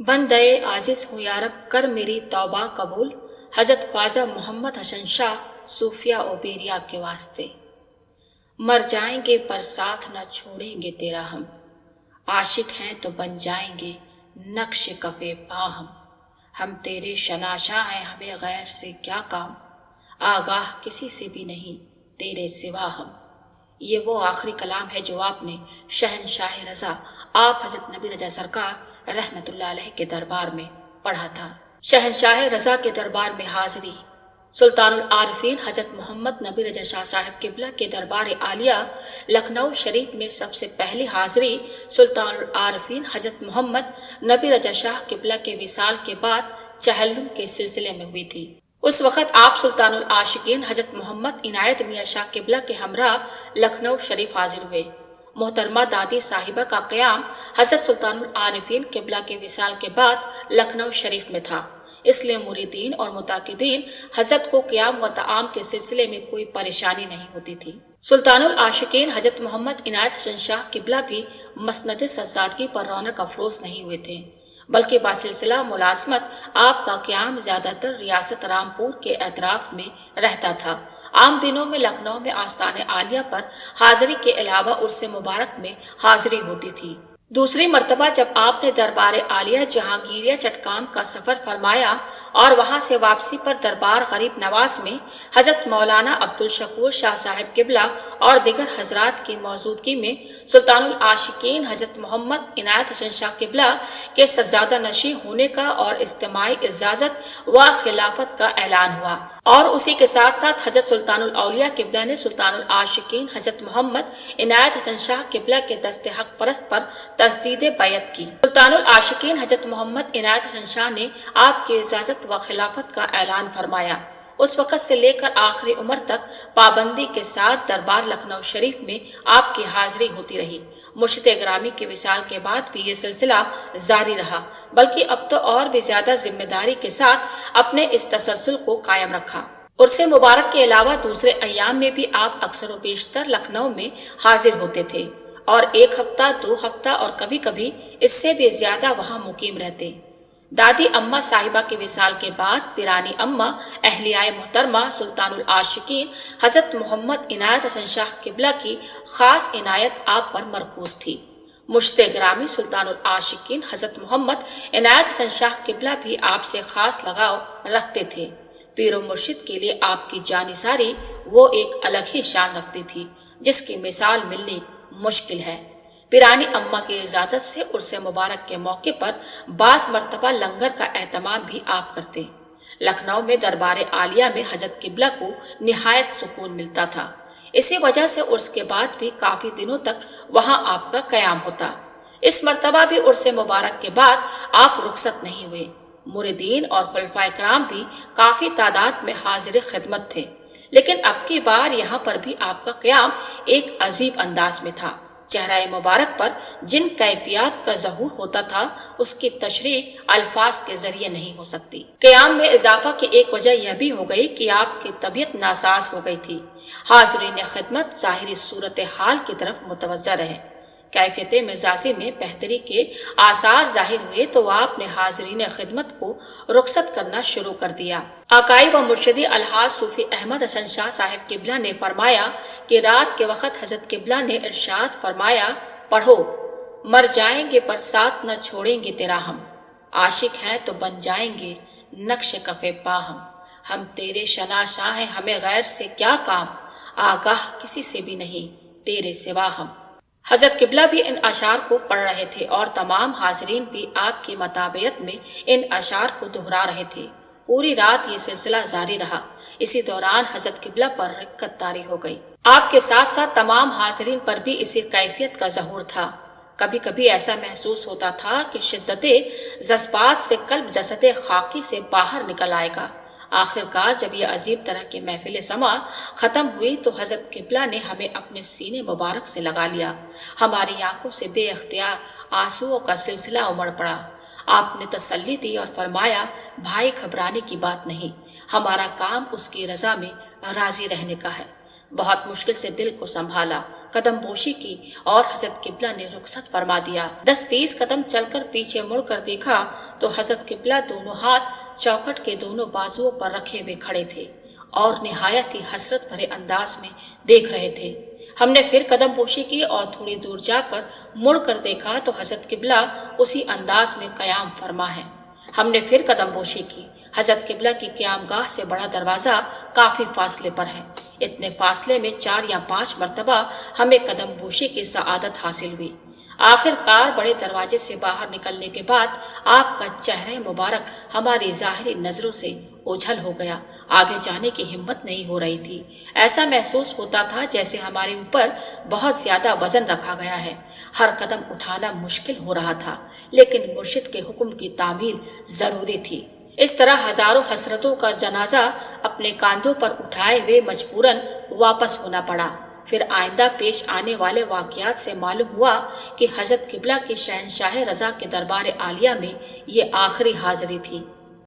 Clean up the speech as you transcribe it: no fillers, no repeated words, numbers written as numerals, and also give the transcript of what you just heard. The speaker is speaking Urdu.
بندے عاجز ہوں یا رب کر میری توبہ قبول، حضرت خواجہ محمد حسن شاہ صوفیہ و بیریا کے واسطے۔ مر جائیں گے پر ساتھ نہ چھوڑیں گے تیرا ہم، عاشق ہیں تو بن جائیں گے نقش کفے پا ہم تیرے شناشاں ہیں ہمیں غیر سے کیا کام، آگاہ کسی سے بھی نہیں تیرے سوا ہم۔ یہ وہ آخری کلام ہے جو آپ نے شہنشاہ رضا آپ حضرت نبی رضا سرکار رحمت اللہ علیہ کے دربار میں پڑھا تھا۔ شہنشاہ رضا کے دربار میں حاضری۔ سلطان العارفین حضرت محمد نبی رضا شاہ صاحب قبلہ کے دربار عالیہ لکھنؤ شریف میں سب سے پہلی حاضری سلطان العارفین حضرت محمد نبی رضا شاہ قبلہ کے وصال کے بعد چہلم کے سلسلے میں ہوئی تھی۔ اس وقت آپ سلطان العاشقین حضرت محمد عنایت میاں شاہ قبلہ کے ہمراہ لکھنؤ شریف حاضر ہوئے۔ محترمہ دادی صاحبہ کا قیام حضرت سلطان العارفین قبلہ کے وصال کے بعد لکھنؤ شریف میں تھا، اس لیے مریدین اور متعاقدین حضرت کو قیام و طعام کے سلسلے میں کوئی پریشانی نہیں ہوتی تھی۔ سلطان العاشقین حضرت محمد عنایت حسن شاہ قبلہ بھی مسند سجادگی پر رونق افروز نہیں ہوئے تھے، بلکہ باسلسلہ ملازمت آپ کا قیام زیادہ تر ریاست رامپور کے اطراف میں رہتا تھا۔ عام دنوں میں لکھنؤ میں آستان عالیہ پر حاضری کے علاوہ عرس مبارک میں حاضری ہوتی تھی۔ دوسری مرتبہ جب آپ نے دربار عالیہ جہانگیریہ چٹکام کا سفر فرمایا اور وہاں سے واپسی پر دربار غریب نواز میں حضرت مولانا عبدالشکور شاہ صاحب قبلہ اور دیگر حضرات کی موجودگی میں سلطان العاشقین حضرت محمد عنایت حسن شاہ قبلہ کے سجادہ نشین ہونے کا اور اجتماعی اجازت و خلافت کا اعلان ہوا، اور اسی کے ساتھ ساتھ حضرت سلطان الاولیاء قبلہ نے سلطان العاشقین حضرت محمد عنایت حسن شاہ قبلہ کے دست حق پرست پر تجدید بیعت کی۔ سلطان العاشقین حضرت محمد عنایت حسن شاہ نے آپ کی اجازت و خلافت کا اعلان فرمایا۔ اس وقت سے لے کر آخری عمر تک پابندی کے ساتھ دربار لکھنؤ شریف میں آپ کی حاضری ہوتی رہی۔ مرشد گرامی کے وصال کے بعد بھی یہ سلسلہ جاری رہا، بلکہ اب تو اور بھی زیادہ ذمہ داری کے ساتھ اپنے اس تسلسل کو قائم رکھا۔ عرس مبارک کے علاوہ دوسرے ایام میں بھی آپ اکثر و بیشتر لکھنؤ میں حاضر ہوتے تھے اور ایک ہفتہ، 2 ہفتہ اور کبھی کبھی اس سے بھی زیادہ وہاں مقیم رہتے۔ دادی اماں صاحبہ کے وصال کے بعد پیرانی اماں اہلیہ محترمہ سلطان العاشقین حضرت محمد عنایت حسن شاہ قبلہ کی خاص عنایت آپ پر مرکوز تھی۔ مرشد گرامی سلطان العاشقین حضرت محمد عنایت حسن شاہ قبلہ بھی آپ سے خاص لگاؤ رکھتے تھے۔ پیر و مرشد کے لیے آپ کی جانثاری وہ ایک الگ ہی شان رکھتی تھی جس کی مثال ملنی مشکل ہے۔ پیرانی اماں کی اجازت سے عرس مبارک کے موقع پر بعض مرتبہ لنگر کا اہتمام بھی آپ کرتے۔ لکھنؤ میں دربار عالیہ میں حضرت قبلہ کو نہایت سکون ملتا تھا، اسی وجہ سے عرس کے بعد بھی کافی دنوں تک وہاں آپ کا قیام ہوتا۔ اس مرتبہ بھی عرس مبارک کے بعد آپ رخصت نہیں ہوئے۔ مریدین اور خلفائے کرام بھی کافی تعداد میں حاضر خدمت تھے، لیکن اب کی بار یہاں پر بھی آپ کا قیام ایک عجیب انداز میں تھا۔ چہرہ مبارک پر جن کیفیات کا ظہور ہوتا تھا اس کی تشریح الفاظ کے ذریعے نہیں ہو سکتی۔ قیام میں اضافہ کی ایک وجہ یہ بھی ہو گئی کہ آپ کی طبیعت ناساز ہو گئی تھی۔ حاضرین خدمت ظاہری صورتحال کی طرف متوجہ رہے۔ کیفیت مزاجی میں بہتری کے آثار ظاہر ہوئے تو آپ نے حاضرین خدمت کو رخصت کرنا شروع کر دیا۔ آقائی و مرشدی الحاج صوفی احمد حسن شاہ صاحب قبلہ نے فرمایا کہ رات کے وقت حضرت قبلہ نے ارشاد فرمایا، پڑھو، مر جائیں گے پر ساتھ نہ چھوڑیں گے تیرا ہم، عاشق ہیں تو بن جائیں گے نقش کفے پا ہم تیرے شناشاں ہیں ہمیں غیر سے کیا کام، آگاہ کسی سے بھی نہیں تیرے سوا ہم۔ حضرت قبلہ بھی ان اشعار کو پڑھ رہے تھے اور تمام حاضرین بھی آپ کی مطابعت میں ان اشعار کو دہرا رہے تھے۔ پوری رات یہ سلسلہ جاری رہا۔ اسی دوران حضرت قبلہ پر رقت طاری ہو گئی۔ آپ کے ساتھ ساتھ تمام حاضرین پر بھی اسی کیفیت کا ظہور تھا۔ کبھی کبھی ایسا محسوس ہوتا تھا کہ شدت جذبات سے قلب جسد خاکی سے باہر نکل آئے گا۔ آخر کار جب یہ عجیب طرح کی محفل سما ختم ہوئی تو حضرت قبلہ نے ہمیں اپنے سینے مبارک سے لگا لیا۔ ہماری آنکھوں سے بے اختیار آنسوؤں کا سلسلہ امڑ پڑا۔ آپ نے تسلی دی اور فرمایا، بھائی گھبرانے کی بات نہیں، ہمارا کام اس کی رضا میں راضی رہنے کا ہے۔ بہت مشکل سے دل کو سنبھالا، قدم بوشی کی اور حضرت قبلہ نے رخصت فرما دیا۔ 10-20 قدم چل کر پیچھے مڑ کر دیکھا تو حضرت قبلہ دونوں ہاتھ چوکھٹ کے دونوں بازوؤں پر رکھے ہوئے کھڑے تھے اور نہایت ہی حسرت بھرے انداز میں دیکھ رہے تھے۔ ہم نے پھر قدم پوشی کی اور تھوڑی دور جا کر مڑ کر دیکھا تو حضرت قبلہ اسی انداز میں قیام فرما ہے۔ ہم نے پھر قدم پوشی کی۔ حضرت قبلہ کی قیام گاہ سے بڑا دروازہ کافی فاصلے پر ہے۔ اتنے فاصلے میں 4 یا 5 مرتبہ ہمیں قدم پوشی کی سعادت حاصل ہوئی۔ آخر کار بڑے دروازے سے باہر نکلنے کے بعد آپ کا چہرہ مبارک ہماری ظاہری نظروں سے اوجھل ہو گیا۔ آگے جانے کی ہمت نہیں ہو رہی تھی۔ ایسا محسوس ہوتا تھا جیسے ہمارے اوپر بہت زیادہ وزن رکھا گیا ہے۔ ہر قدم اٹھانا مشکل ہو رہا تھا، لیکن مرشد کے حکم کی تعمیل ضروری تھی۔ اس طرح ہزاروں حسرتوں کا جنازہ اپنے کاندھوں پر اٹھائے ہوئے مجبوراً واپس ہونا پڑا۔ پھر آئندہ پیش آنے والے واقعات سے معلوم ہوا کہ حضرت قبلہ کی شہنشاہ رضا کے دربار عالیہ میں یہ آخری حاضری تھی۔